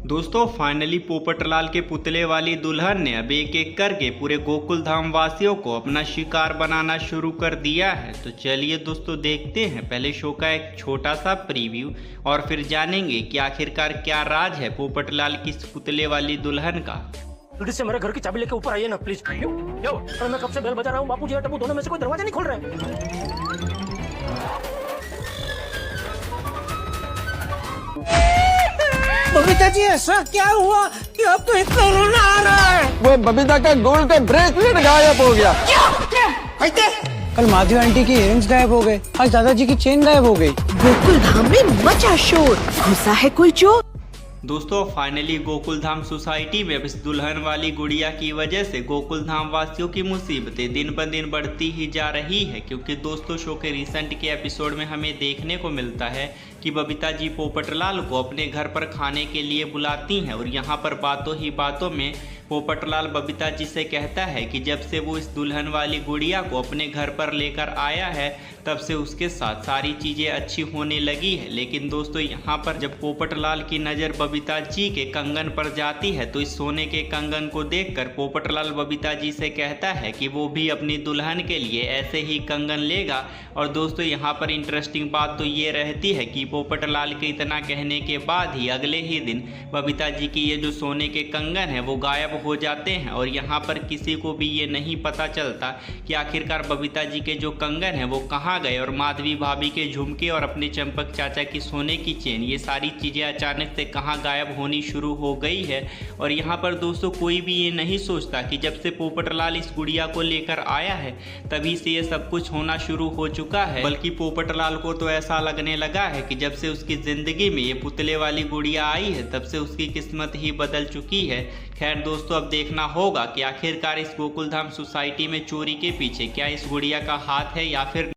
दोस्तों फाइनली पोपटलाल के पुतले वाली दुल्हन ने अब एक एक करके पूरे गोकुल धाम वासियों को अपना शिकार बनाना शुरू कर दिया है। तो चलिए दोस्तों देखते हैं पहले शो का एक छोटा सा प्रीव्यू और फिर जानेंगे कि आखिरकार क्या राज है पोपटलाल की इस पुतले वाली दुल्हन का। जल्दी से मेरे घर की चाबी लेके ऊपर आइए ना प्लीज। यो अरे मैं कब से बेल बजा रहा हूँ, बापूजी और टप्पू दोनों में से कोई दरवाजा नहीं खोल रहे। बबीता जी ऐसा क्या हुआ कि अब तो कोरोना आ रहा है? वो बबीता का गोल्ड का ब्रेसलेट गायब हो गया। क्या? कल माधवी आंटी की इयरिंग्स गायब हो गए, आज दादाजी की चेन गायब हो गई। गोकुल धाम में मचा शोर, घुसा है कोई चोर। दोस्तों फाइनली गोकुल धाम सोसाइटी में अब इस दुल्हन वाली गुड़िया की वजह से गोकुल धाम वासियों की मुसीबतें दिन ब दिन बढ़ती ही जा रही है, क्योंकि दोस्तों शो के रिसेंट के एपिसोड में हमें देखने को मिलता है कि बबीता जी पोपटलाल को अपने घर पर खाने के लिए बुलाती हैं और यहाँ पर बातों ही बातों में पोपटलाल बबीता जी से कहता है कि जब से वो इस दुल्हन वाली गुड़िया को अपने घर पर लेकर आया है तब से उसके साथ सारी चीज़ें अच्छी होने लगी है। लेकिन दोस्तों यहाँ पर जब पोपटलाल की नज़र बबीता जी के कंगन पर जाती है तो इस सोने के कंगन को देखकर पोपटलाल बबीता जी से कहता है कि वो भी अपनी दुल्हन के लिए ऐसे ही कंगन लेगा। और दोस्तों यहाँ पर इंटरेस्टिंग बात तो ये रहती है कि पोपटलाल के इतना कहने के बाद ही अगले ही दिन बबीता जी की ये जो सोने के कंगन है वो गायब हो जाते हैं और यहाँ पर किसी को भी ये नहीं पता चलता कि आखिरकार बबीता जी के जो कंगन है वो कहाँ गए और माधवी भाभी के झुमके और अपने चंपक चाचा की सोने की चेन, ये सारी चीज़ें अचानक से कहाँ गायब होनी शुरू हो गई है। और यहाँ पर दोस्तों कोई भी ये नहीं सोचता कि जब से पोपटलाल इस गुड़िया को लेकर आया है तभी से ये सब कुछ होना शुरू हो चुका है। बल्कि पोपटलाल को तो ऐसा लगने लगा है कि जब से उसकी ज़िंदगी में ये पुतले वाली गुड़िया आई है तब से उसकी किस्मत ही बदल चुकी है। खैर दोस्तों अब देखना होगा कि आखिरकार इस गोकुल धाम सोसाइटी में चोरी के पीछे क्या इस गुड़िया का हाथ है या फिर